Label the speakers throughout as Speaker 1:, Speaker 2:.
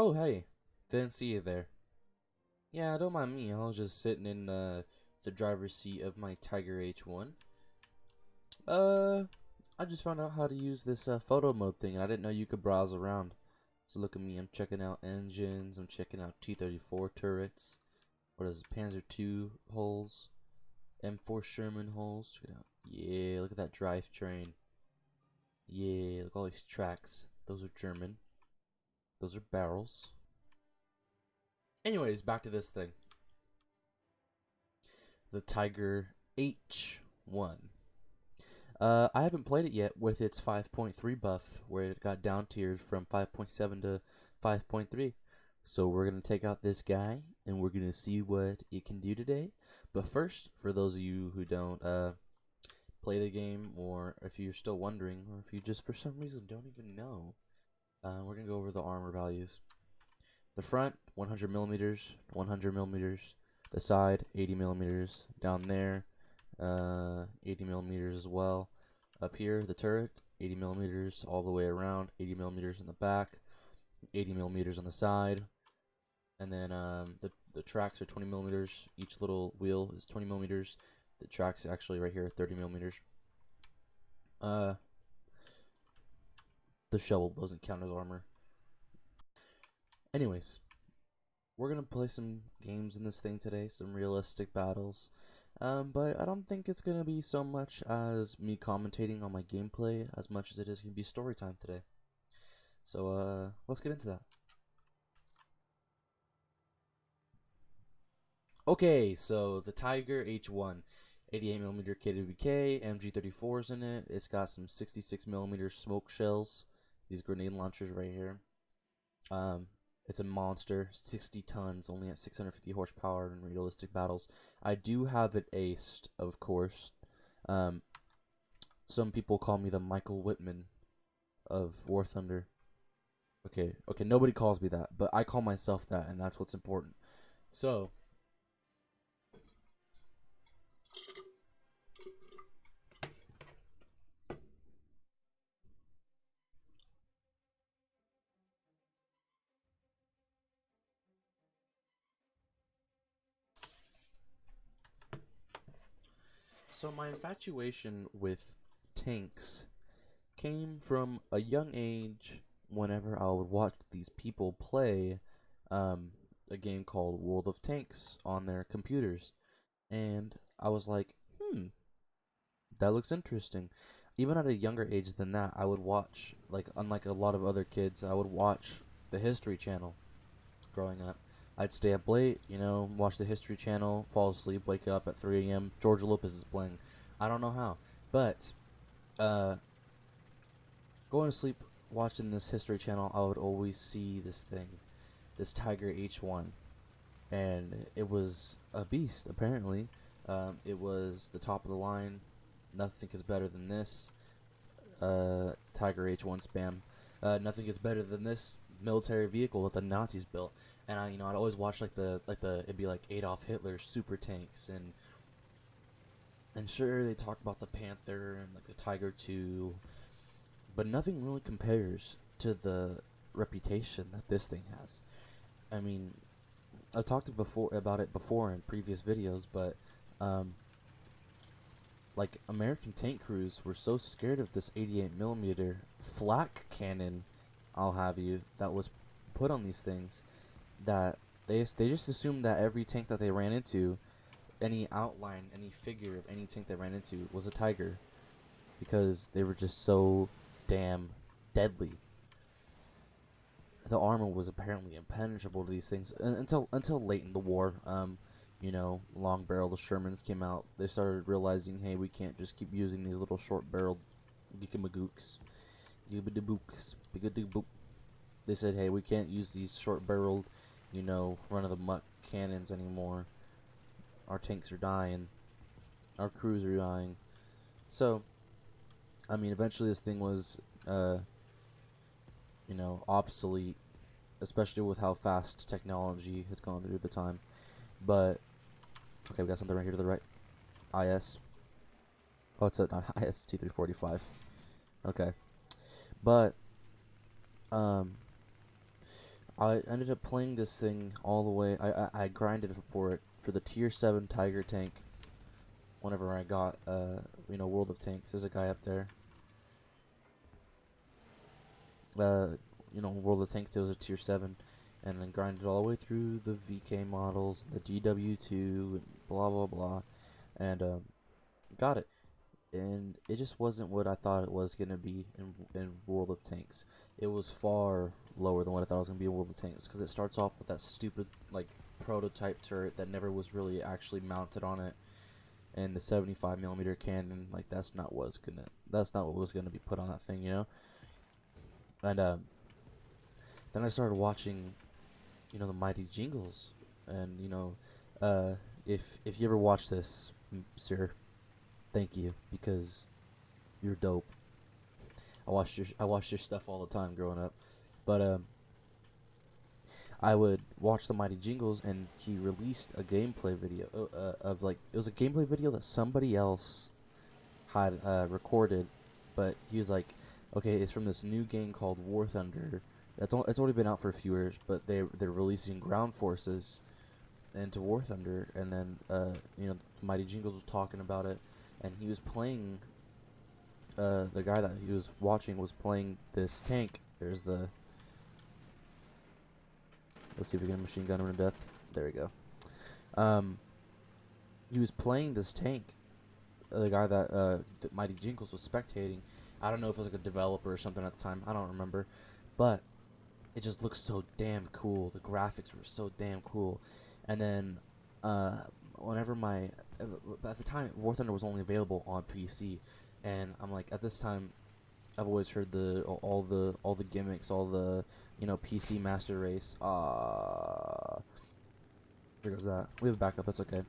Speaker 1: Oh, hey. Didn't see you there. Yeah, don't mind me. I was just sitting in the driver's seat of my Tiger H1. Uh, I just found out how to use this photo mode thing, and I didn't know you could browse around. So look at me. I'm checking out engines. I'm checking out T-34 turrets. What is it? Panzer II holes. M4 Sherman holes. Check it out. Yeah, look at that drivetrain. Yeah, look at all these tracks. Those are German. Those are barrels. Anyways, back to this thing. The Tiger H1. I haven't played it yet with its 5.3 buff, where it got down tiered from 5.7 to 5.3. So we're going to take out this guy, and we're going to see what it can do today. But first, for those of you who don't play the game, or if you're still wondering, or if you just for some reason don't even know, we're going to go over the armor values. The front, 100 millimeters, 100 millimeters. The side, 80 millimeters. Down there, 80 millimeters as well. Up here, the turret, 80 millimeters all the way around, 80 millimeters in the back, 80 millimeters on the side. And then the tracks are 20 millimeters. Each little wheel is 20 millimeters. The tracks actually right here are 30 millimeters. The shovel doesn't count as armor. Anyways, we're gonna play some games in this thing today, some realistic battles. But I don't think it's gonna be so much as me commentating on my gameplay as much as it is gonna be story time today. So let's get into that. Okay, so the Tiger H1, 88mm KWK, MG34s in it. It's got some 66mm smoke shells. These grenade launchers right here. It's a monster, 60 tons, only at 650 horsepower in realistic battles. I do have it aced, of course. Some people call me the Michael Whitman of War Thunder. Okay, nobody calls me that, but I call myself that, and that's what's important. So, my infatuation with tanks came from a young age whenever I would watch these people play a game called World of Tanks on their computers. And I was like, that looks interesting. Even at a younger age than that, I would watch, like, unlike a lot of other kids, I would watch the History Channel growing up. I'd stay up late, watch the History Channel, fall asleep, wake up at 3 a.m. George Lopez is playing. I don't know how. But, going to sleep watching this History Channel, I would always see this thing, this Tiger H1. And it was a beast, apparently. It was the top of the line. Nothing is better than this. Tiger H1 spam. Nothing gets better than this military vehicle that the Nazis built. And I'd always watch it'd be like Adolf Hitler's super tanks, and sure they talk about the Panther and like the Tiger II, but nothing really compares to the reputation that this thing has. I mean, I've talked about it before in previous videos, but like American tank crews were so scared of this 88mm flak cannon, I'll have you, that was put on these things, that they just assumed that every tank that they ran into, any outline, any figure of any tank they ran into was a Tiger, because they were just so damn deadly. The armor was apparently impenetrable to these things until late in the war. Long barreled Shermans came out. They started realizing, hey, we can't just keep using these little short barreled gigamagooks, gibadabooks, bigadabook. They said, hey, we can't use these short barreled, run of the muck cannons anymore. Our tanks are dying. Our crews are dying. So, eventually this thing was, obsolete, especially with how fast technology has gone through the time. But okay, we got something right here to the right. IS. Oh, it's not IS T345. Okay, but I ended up playing this thing all the way. I grinded for it for the tier 7 Tiger tank. Whenever I got World of Tanks, there's a guy up there. World of Tanks, there was a tier 7, and then grinded all the way through the VK models, the GW2, and blah blah blah, and got it. And it just wasn't what I thought it was gonna be in World of Tanks. It was far lower than what I thought it was gonna be in World of Tanks, because it starts off with that stupid like prototype turret that never was really actually mounted on it, and the 75mm cannon. Like that's not what was gonna be put on that thing, you know. And then I started watching, the Mighty Jingles, and if you ever watch this, sir, thank you, because you're dope. I watched your stuff all the time growing up, but I would watch the Mighty Jingles, and he released a gameplay video of like it was a gameplay video that somebody else had recorded, but he was like, okay, it's from this new game called War Thunder. It's already been out for a few years, but they're releasing ground forces into War Thunder, and then Mighty Jingles was talking about it, and he was playing. The guy that he was watching was playing this tank. There's the. Let's see if we can machine gun him to death. There we go. He was playing this tank. The guy that Mighty Jingles was spectating. I don't know if it was like a developer or something at the time. I don't remember, but it just looks so damn cool. The graphics were so damn cool, and then whenever at the time War Thunder was only available on PC, and I'm like, at this time I've always heard all the gimmicks, all the PC Master Race. There goes that. We have a backup. That's okay,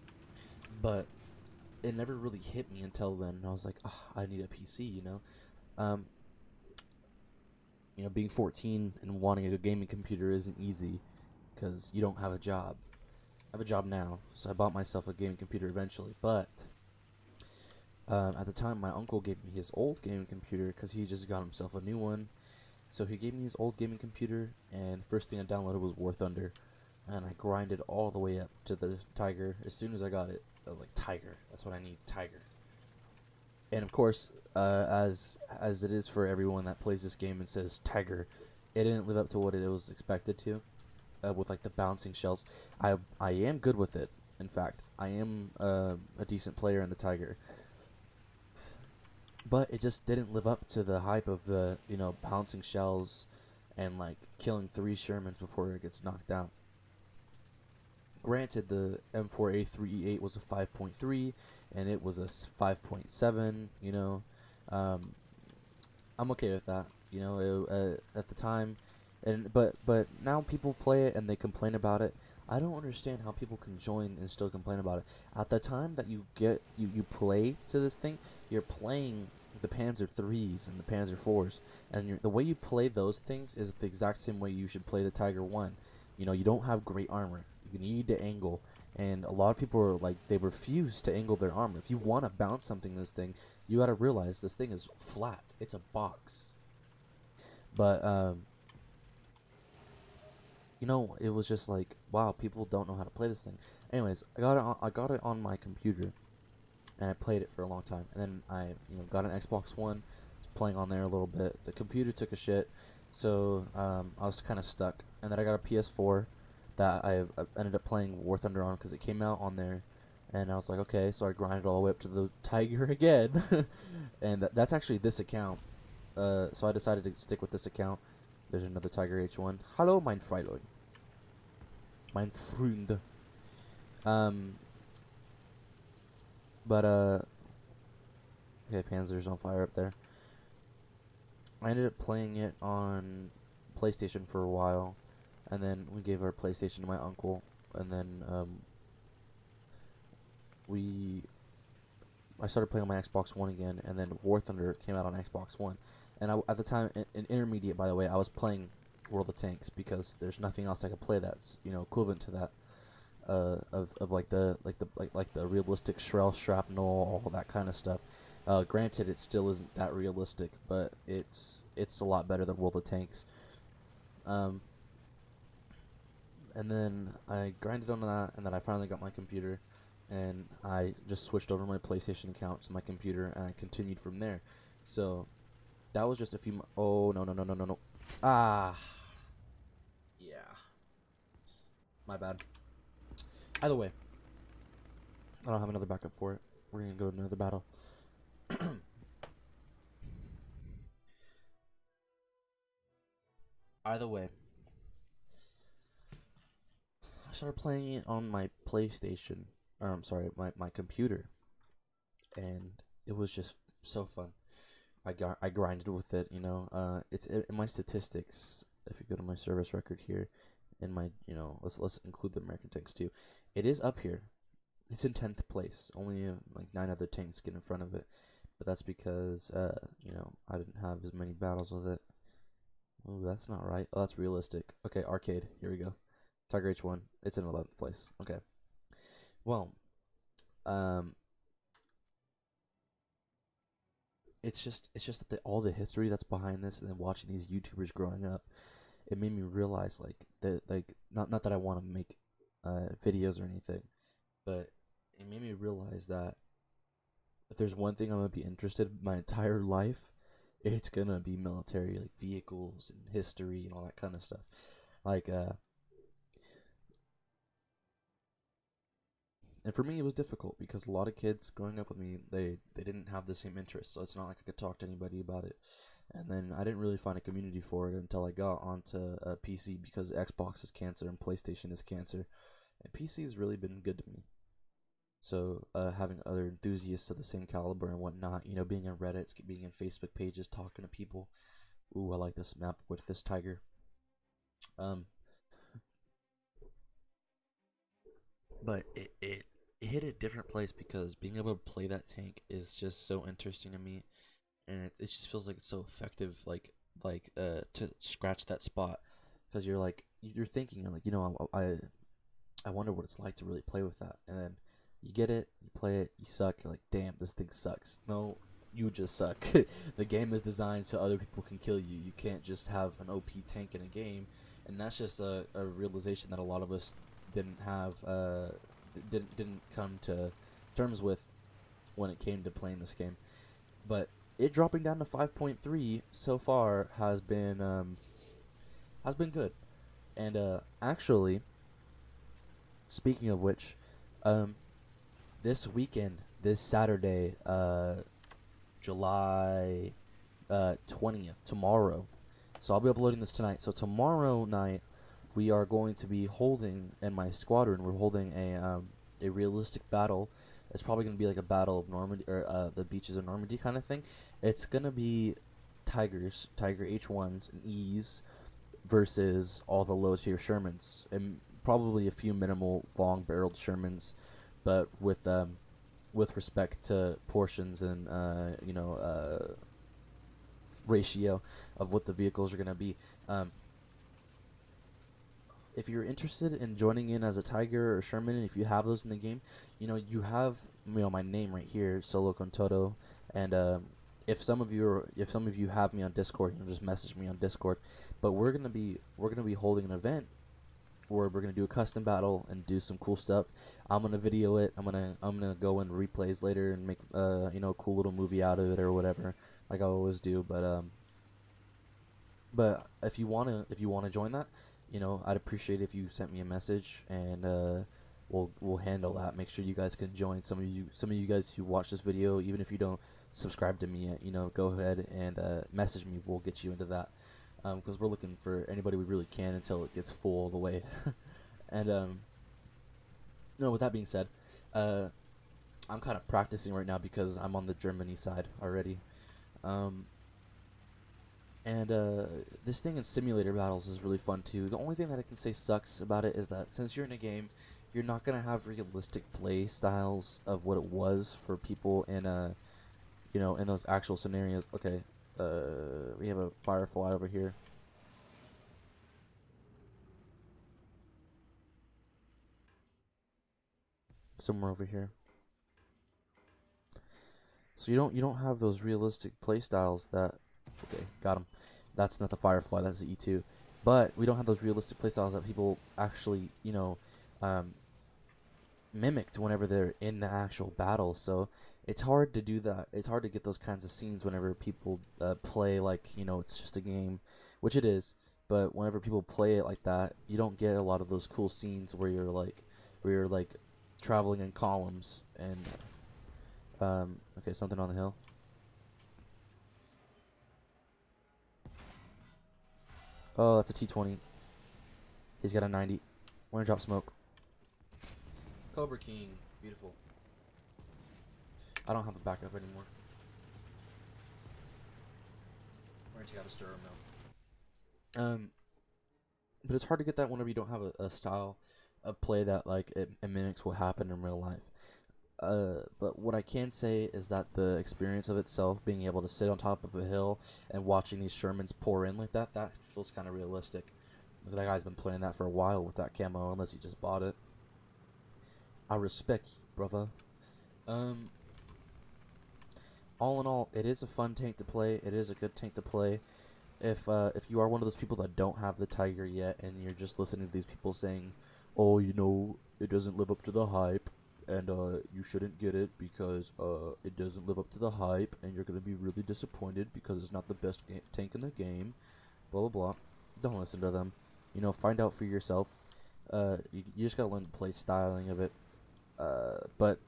Speaker 1: but it never really hit me until then. And I was like, I need a PC. Being 14 and wanting a gaming computer isn't easy, because you don't have a job. I have a job now, so I bought myself a gaming computer eventually. But at the time, my uncle gave me his old gaming computer because he just got himself a new one. So he gave me his old gaming computer, and the first thing I downloaded was War Thunder, and I grinded all the way up to the Tiger. As soon as I got it, I was like, Tiger, that's what I need, Tiger. And of course, as it is for everyone that plays this game and says Tiger, it didn't live up to what it was expected to, with like the bouncing shells. I am good with it. In fact, I am a decent player in the Tiger. But it just didn't live up to the hype of the bouncing shells and like killing 3 Shermans before it gets knocked out. Granted, the M4A3E8 was a 5.3 and it was a 5.7. I'm okay with that. At the time, but now people play it and they complain about it. I don't understand how people can join and still complain about it. At the time that you play to this thing, you're playing the Panzer 3s and the Panzer 4s, and the way you play those things is the exact same way you should play the Tiger 1. You don't have great armor. You need to angle, and a lot of people are like, they refuse to angle their armor. If you want to bounce something in this thing, you got to realize this thing is flat. It's a box. But it was just like, wow, people don't know how to play this thing. Anyways, I got it on my computer, and I played it for a long time. And then I got an Xbox One, was playing on there a little bit. The computer took a shit, so I was kind of stuck. And then I got a PS4 that I ended up playing War Thunder on because it came out on there. And I was like, okay, so I grinded all the way up to the Tiger again. And that's actually this account. So I decided to stick with this account. There's another Tiger H1. Hallo, mein Fräulein. Mein Freund. Okay, Panzer's on fire up there. I ended up playing it on PlayStation for a while, and then we gave our PlayStation to my uncle, and then I started playing on my Xbox One again, and then War Thunder came out on Xbox One. And at the time, in intermediate, by the way, I was playing World of Tanks because there's nothing else I could play that's equivalent to that, of like the realistic shell shrapnel, all that kind of stuff. Granted, it still isn't that realistic, but it's a lot better than World of Tanks. And then I grinded on that, and then I finally got my computer, and I just switched over my PlayStation account to my computer, and I continued from there. So that was just a few. Oh, no, no, no, no, no, no. Ah, yeah, my bad. Either way, I don't have another backup for it. We're gonna go to another battle. Either way, I started playing it on my PlayStation, or I'm sorry, my computer, and it was just so fun. I grinded with it, you know. It's in my statistics. If you go to my service record here, in my, you know, let's include the American tanks too. It is up here. It's in 10th place. Only like 9 other tanks get in front of it, but that's because you know, I didn't have as many battles with it. Oh, that's not right. Oh, that's realistic. Okay, arcade. Here we go. Tiger H1. It's in 11th place. Okay. Well, um, it's just that all the history that's behind this, and then watching these YouTubers growing up, it made me realize like that, like not that I want to make videos or anything, but it made me realize that if there's one thing I'm gonna be interested in my entire life, it's gonna be military, like vehicles and history and all that kind of stuff. Like and for me it was difficult because a lot of kids growing up with me, they didn't have the same interest, so it's not like I could talk to anybody about it. And then I didn't really find a community for it until I got onto PC, because Xbox is cancer and PlayStation is cancer, and PC has really been good to me. So having other enthusiasts of the same caliber and whatnot, you know, being in Reddit, being in Facebook pages, talking to people. Ooh, I like this map with this tiger. Um, but it hit a different place because being able to play that tank is just so interesting to me, and it just feels like it's so effective. To scratch that spot, because you're thinking, you're like, you know, I wonder what it's like to really play with that. And then you get it, you play it, you suck. You're like, damn, this thing sucks. No, you just suck. The game is designed so other people can kill you. You can't just have an OP tank in a game, and that's just a realization that a lot of us didn't have, didn't come to terms with when it came to playing this game. But it dropping down to 5.3 so far has been good. And actually, speaking of which, um, this weekend, this Saturday, July 20th, tomorrow. So I'll be uploading this tonight. So tomorrow night, we are going to be holding, in my squadron, we're holding a realistic battle. It's probably going to be like a battle of Normandy, or the beaches of Normandy kind of thing. It's going to be Tigers, Tiger H1s and Es versus all the low tier Shermans, and probably a few minimal long barreled Shermans, but with respect to portions and ratio of what the vehicles are going to be. Um, if you're interested in joining in as a Tiger or Sherman, and if you have those in the game, you know, you have, you know, my name right here, Solo con Todo, and if some of you have me on Discord, you know, just message me on Discord. But we're gonna be holding an event where we're gonna do a custom battle and do some cool stuff. I'm gonna video it. I'm gonna go in replays later and make a cool little movie out of it or whatever, like I always do. But if you wanna join that, you know, I'd appreciate if you sent me a message, and we'll handle that. Make sure you guys can join. Some of you guys who watch this video, even if you don't subscribe to me yet, you know, go ahead and message me. We'll get you into that, because we're looking for anybody we really can until it gets full all the way. And no, with that being said, uh, I'm kind of practicing right now because I'm on the Germany side already. Um, and this thing in simulator battles is really fun too. The only thing that I can say sucks about it is that since you're in a game, you're not gonna have realistic play styles of what it was for people in in those actual scenarios. Okay, we have a firefly over here. Somewhere over here. So you don't have those realistic play styles that. Okay, got him. That's not the firefly. That's the E2. but we don't have those realistic playstyles that people actually, um, mimicked whenever they're in the actual battle. So it's hard to do that. It's hard to get those kinds of scenes whenever people play like it's just a game, which it is. But whenever people play it like that, you don't get a lot of those cool scenes where you're like traveling in columns and okay, something on the hill. Oh, that's a T20. He's got a 90. Wanna drop smoke? Cobra King, beautiful. I don't have a backup anymore. We're gonna take out a stirrer mill. But it's hard to get that whenever you don't have a style of play that like it mimics what happened in real life. But what I can say is that the experience of itself, being able to sit on top of a hill and watching these Shermans pour in like that feels kind of realistic. That guy's been playing that for a while with that camo, unless he just bought it. I respect you, brother. Um, all in all, it is a fun tank to play. It is a good tank to play. If you are one of those people that don't have the Tiger yet, and you're just listening to these people saying, "Oh, it doesn't live up to the hype," and you shouldn't get it because it doesn't live up to the hype, and you're gonna be really disappointed because it's not the best tank in the game. Blah blah blah. Don't listen to them. Find out for yourself. You just gotta learn the play styling of it. But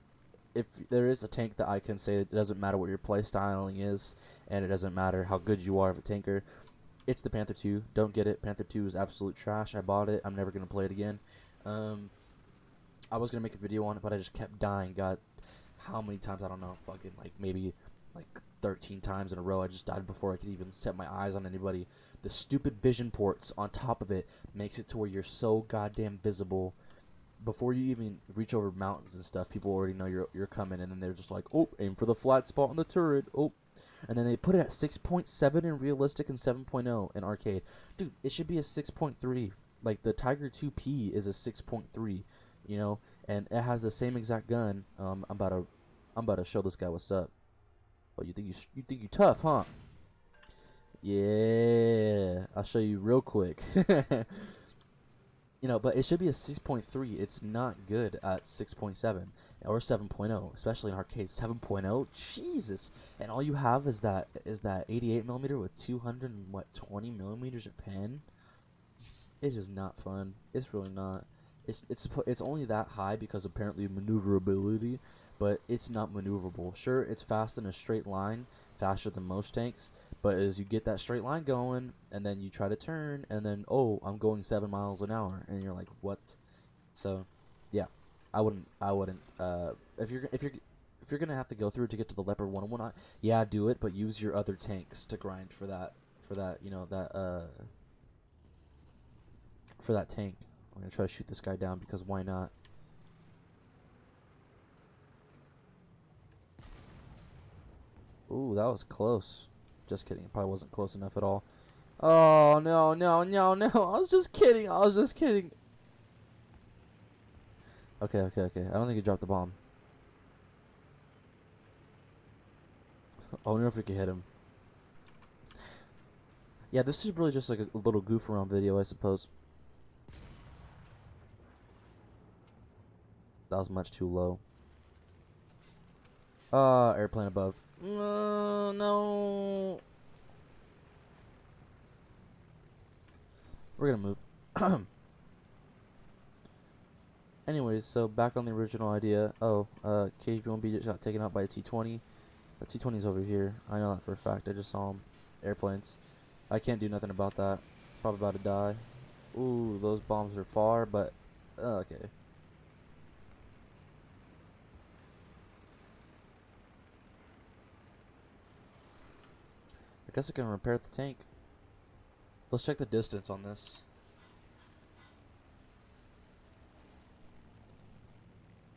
Speaker 1: if there is a tank that I can say it doesn't matter what your play styling is, and it doesn't matter how good you are of a tanker, it's the Panther 2. Don't get it. Panther 2 is absolute trash. I bought it. I'm never gonna play it again. Um, I was gonna make a video on it, but I just kept dying. God, how many times? I don't know. Fucking like maybe like 13 times in a row. I just died before I could even set my eyes on anybody. The stupid vision ports on top of it makes it to where you're so goddamn visible. Before you even reach over mountains and stuff, people already know you're coming, and then they're just like, "Oh, aim for the flat spot on the turret." Oh, and then they put it at 6.7 in realistic and 7.0 in arcade. Dude, it should be a 6.3. Like the Tiger 2P is a 6.3, and it has the same exact gun. I'm about to show this guy what's up. Oh, you think you tough, huh? Yeah, I'll show you real quick. But it should be a 6.3. It's not good at 6.7 or 7.0, especially in arcade. 7.0, Jesus. And all you have is that 88 millimeter with 220 millimeters of pen. It is not fun. It's really not. It's only that high because apparently maneuverability, but it's not maneuverable. Sure, it's fast in a straight line, faster than most tanks, but as you get that straight line going, and then you try to turn, and then I'm going 7 miles an hour, and you're like, what? So, yeah, I wouldn't. If you're gonna have to go through to get to the Leopard 101, yeah, do it, but use your other tanks to grind for that tank. I'm gonna try to shoot this guy down because why not? Ooh, that was close. Just kidding. It probably wasn't close enough at all. Oh no no no no! I was just kidding. I was just kidding. Okay okay okay. I don't think he dropped the bomb. I wonder if we can hit him. Yeah, this is really just like a little goof around video, I suppose. That was much too low. Airplane above. No. We're gonna move. Anyways, so back on the original idea. KV1B just got taken out by a T20. The T20's over here. I know that for a fact. I just saw him. Airplanes. I can't do nothing about that. Probably about to die. Ooh, those bombs are far, but okay. I guess I can repair the tank. Let's check the distance on this.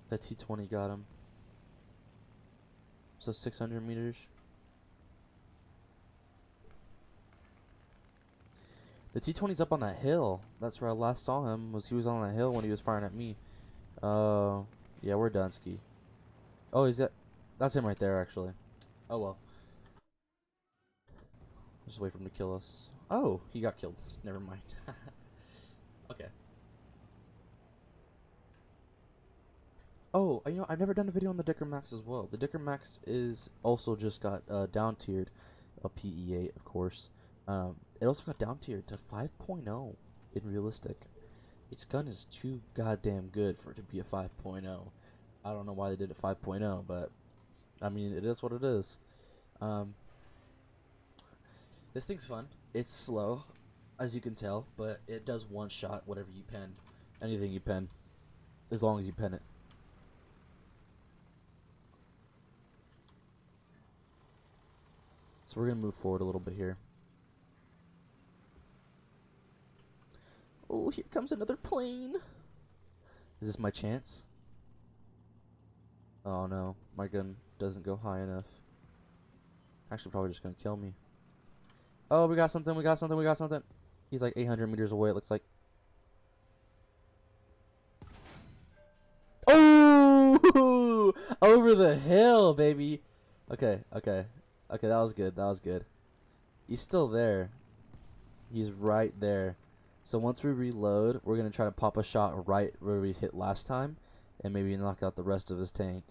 Speaker 1: That T20 got him. So 600 meters. The T20's up on that hill. That's where I last saw him. He was on that hill when he was firing at me. Yeah, we're done, ski. Oh, is that? That's him right there, actually. Oh well. Just wait for him to kill us. Oh, he got killed. Never mind. Okay. Oh, you know, I've never done a video on the Dicker Max as well. The Dicker Max is also just got down tiered, a PE8, of course. It also got down tiered to 5.0 in realistic. Its gun is too goddamn good for it to be a 5.0. I don't know why they did it 5.0, but I mean, it is what it is. Um, this thing's fun. It's slow, as you can tell, but it does one shot whatever you pen, anything you pen, as long as you pen it. So we're gonna move forward a little bit here. Oh, here comes another plane. Is this my chance? Oh no, my gun doesn't go high enough. Actually, probably just gonna kill me. Oh, we got something, we got something, we got something. He's like 800 meters away, it looks like. Oh! Over the hill, baby. Okay, okay. Okay, that was good, that was good. He's still there. He's right there. So once we reload, we're going to try to pop a shot right where we hit last time. And maybe knock out the rest of his tank.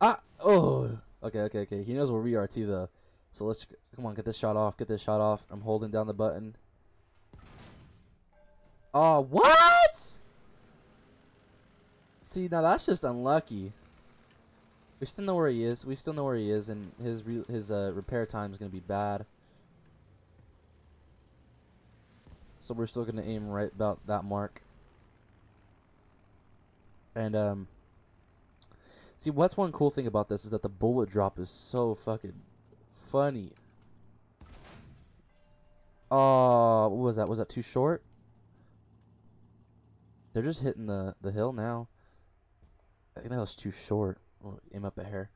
Speaker 1: Ah! Oh! Okay, okay, okay. He knows where we are too, though. So let's, come on, get this shot off. Get this shot off. I'm holding down the button. Oh, what? See, now that's just unlucky. We still know where he is. We still know where he is, and his repair time is going to be bad. So we're still going to aim right about that mark. And, see, what's one cool thing about this is that the bullet drop is so fucking funny. Oh, what was that? Was that too short? They're just hitting the hill now. I think that was too short. We'll aim up a hair.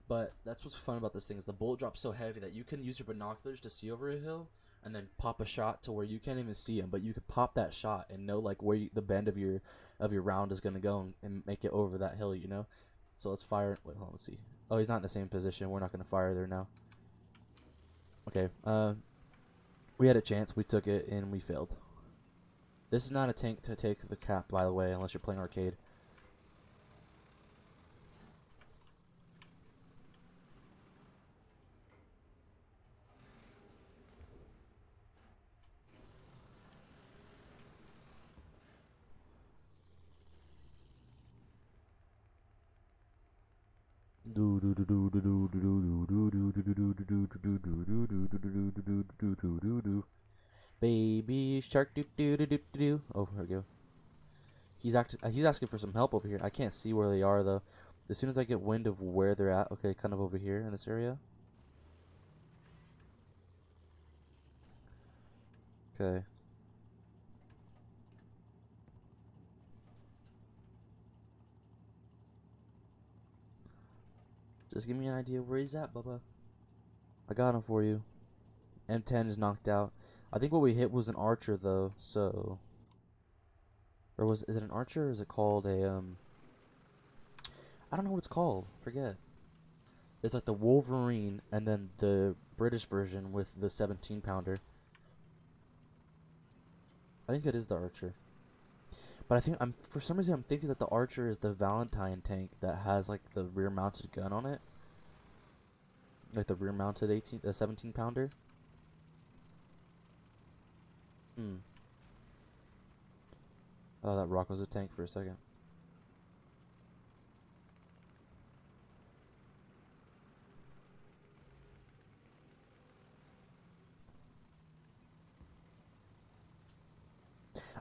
Speaker 1: But that's what's fun about this thing is the bullet drop's so heavy that you can use your binoculars to see over a hill and then pop a shot to where you can't even see him, but you could pop that shot and know like where the bend of your round is gonna go and make it over that hill, you know. So let's fire. Wait, hold on. Let's see. Oh, he's not in the same position. We're not gonna fire there now. Okay. We had a chance. We took it and we failed. This is not a tank to take the cap, by the way, unless you're playing arcade. Baby shark do do do do do. Oh, here we go. He's asking for some help over here. I can't see where they are though. As soon as I get wind of where they're at, okay, kind of over here in this area. Okay. Just give me an idea where he's at, Bubba. I got him for you. M10 is knocked out. I think what we hit was an archer though, so is it an archer or is it called a I don't know what it's called. Forget. It's like the Wolverine and then the British version with the 17 pounder. I think it is the archer. But I think for some reason I'm thinking that the archer is the Valentine tank that has like the rear mounted gun on it. Like the rear mounted 17 pounder. Hmm. Oh, that rock was a tank for a second.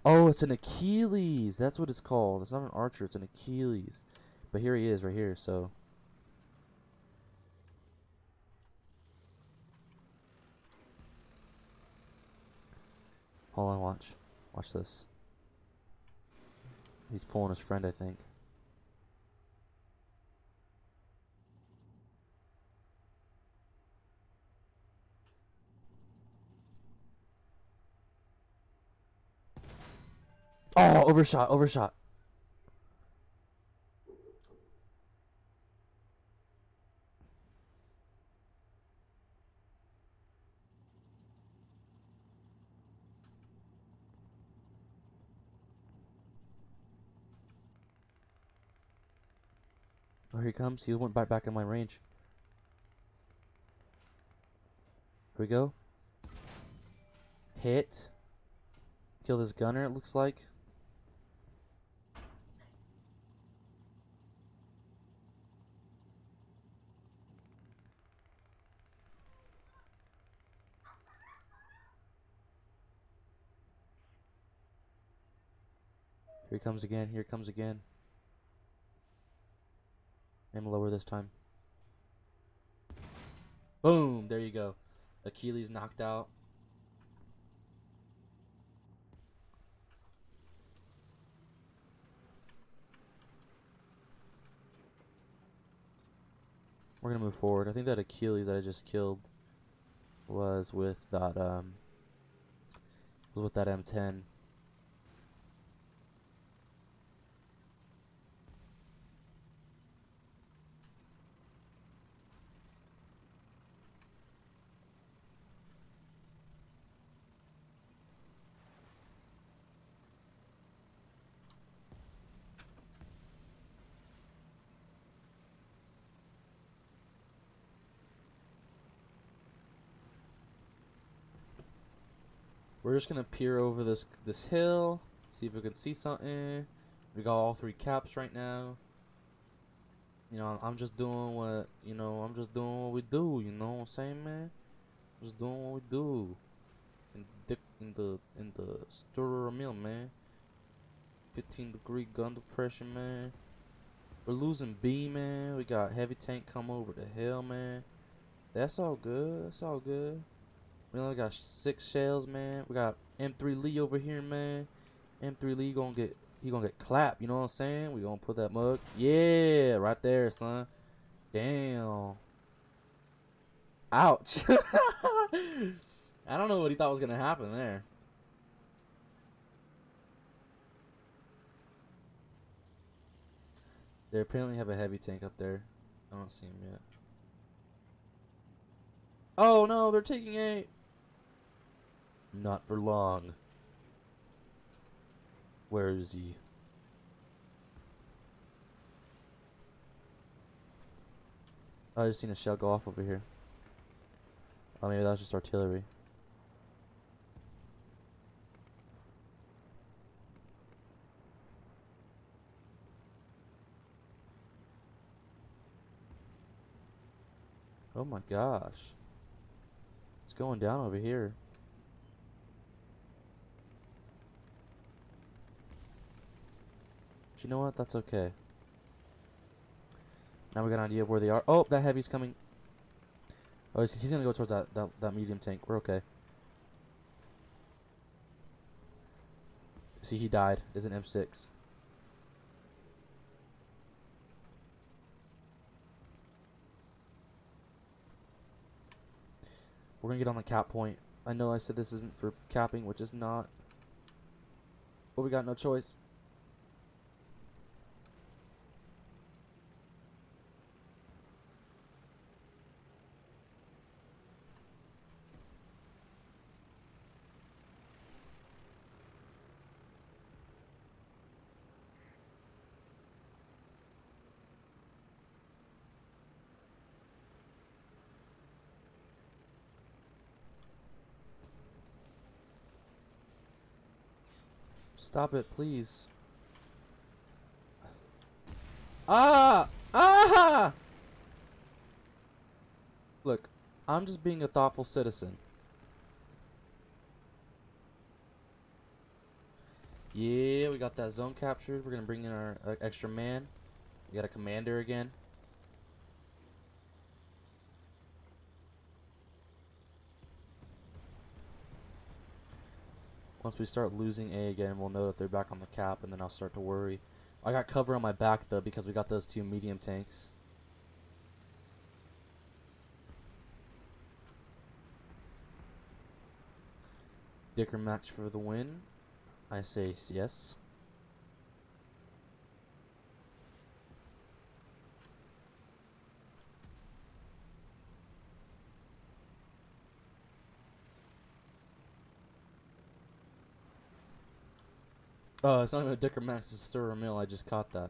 Speaker 1: Oh, it's an Achilles. That's what it's called. It's not an archer. It's an Achilles. But here he is right here, so. Hold on, watch. Watch this. He's pulling his friend, I think. Oh, overshot, overshot. Oh, here he comes. He went back in my range. Here we go. Hit. Kill this gunner, it looks like. Here he comes again. Here he comes again. Aim lower this time. Boom! There you go. Achilles knocked out. We're gonna move forward. I think that Achilles that I just killed was with that M10. We're just gonna peer over this hill, see if we can see something. We got all 3 caps right now. You know, I'm just doing what we do. You know what I'm saying, man? Just doing what we do. In the stir mill, man. 15-degree gun depression, man. We're losing B, man. We got heavy tank come over the hill, man. That's all good. That's all good. We only got 6 shells, man. We got M3 Lee over here, man. M3 Lee gonna get clapped. You know what I'm saying? We gonna put that mug. Yeah, right there, son. Damn. Ouch. I don't know what he thought was gonna happen there. They apparently have a heavy tank up there. I don't see him yet. Oh no, they're taking A. Not for long. Where is he? I just seen a shell go off over here. Oh, maybe that was just artillery. Oh my gosh. It's going down over here. But you know what? That's okay. Now we got an idea of where they are. Oh, that heavy's coming. Oh, he's gonna go towards that medium tank. We're okay. See, he died. It's an M6. We're gonna get on the cap point. I know I said this isn't for capping, which is not. But we got no choice. Stop it, please. Ah! Ah! Look, I'm just being a thoughtful citizen. Yeah, we got that zone captured. We're gonna bring in our extra man. We got a commander again. Once we start losing A again, we'll know that they're back on the cap, and then I'll start to worry. I got cover on my back, though, because we got those 2 medium tanks. Dicker match for the win. I say yes. Oh, it's not even a Dicker Max, it's a Stir Mill. I just caught that.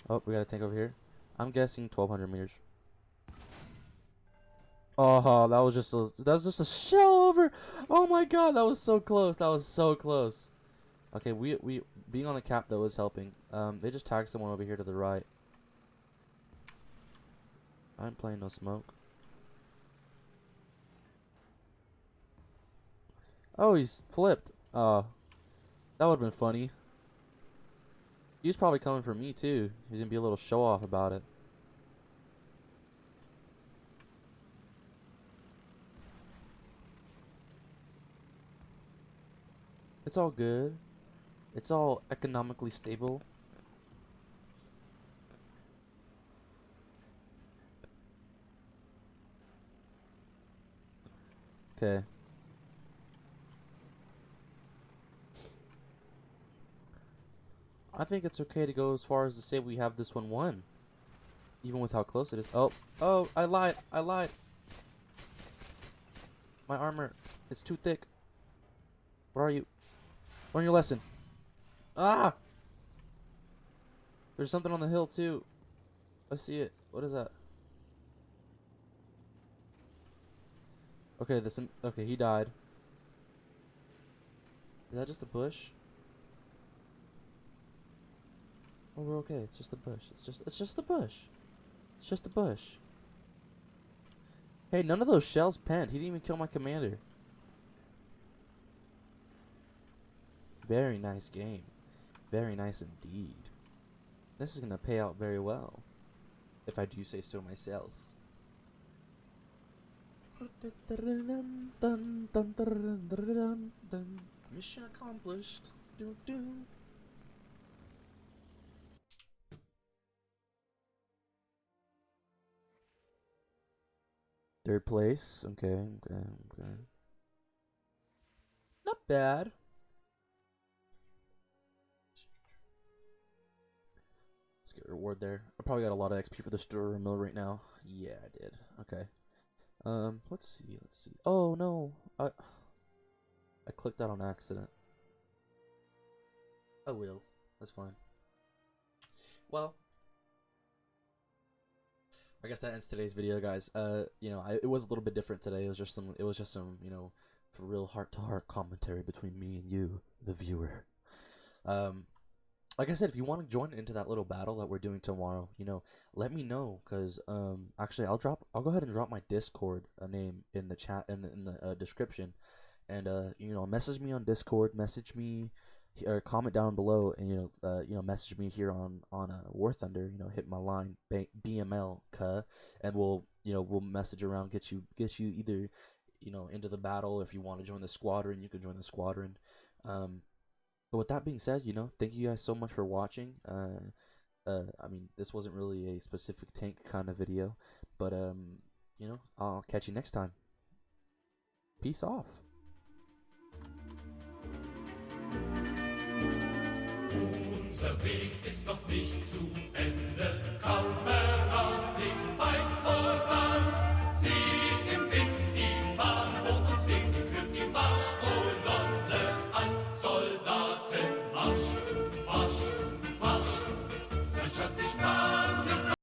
Speaker 1: Oh, we got a tank over here. I'm guessing 1,200 meters. Oh, that was just a shell over. Oh my god, that was so close. That was so close. Okay, we being on the cap though is helping. They just tagged someone over here to the right. I'm playing no smoke. Oh, he's flipped. That would have been funny. He was probably coming for me too. He's gonna be a little show off about it. It's all good. It's all economically stable. Okay. I think it's okay to go as far as to say we have this one won. Even with how close it is. Oh, oh, I lied. I lied. My armor is too thick. Where are you? Learn your lesson. Ah! There's something on the hill too. I see it. What is that? Okay, okay, he died. Is that just a bush? Oh, we're okay. It's just a bush. It's just a bush. It's just a bush. Hey, none of those shells penned. He didn't even kill my commander. Very nice game. Very nice indeed. This is gonna pay out very well, if I do say so myself. Mission accomplished. Third place. Okay. Not bad. Let's get a reward there. I probably got a lot of XP for the store mill right now. Yeah, I did. Okay. Let's see. Oh no. I clicked that on accident. I will. That's fine. Well, I guess that ends today's video, guys. It was a little bit different today. It was just some, real heart-to-heart commentary between me and you, the viewer. Like I said, if you want to join into that little battle that we're doing tomorrow, let me know, cause actually I'll go ahead and drop my Discord name in the chat in the description, and message me on Discord, message me or comment down below, and message me here on War Thunder. Hit my line BML and we'll message around, get you either into the battle. If you want to join the squadron, you can join the squadron. But with that being said, thank you guys so much for watching. I mean, this wasn't really a specific tank kind of video, but I'll catch you next time. Peace off.
Speaker 2: Unser Weg ist noch nicht zu Ende, Kamerad, blick weit voran. Sieh im Wind die Fahne vor uns weht, sie führt die Marschkolonne an. Soldaten, Marsch, Marsch, Marsch, mein Schatz, ich kann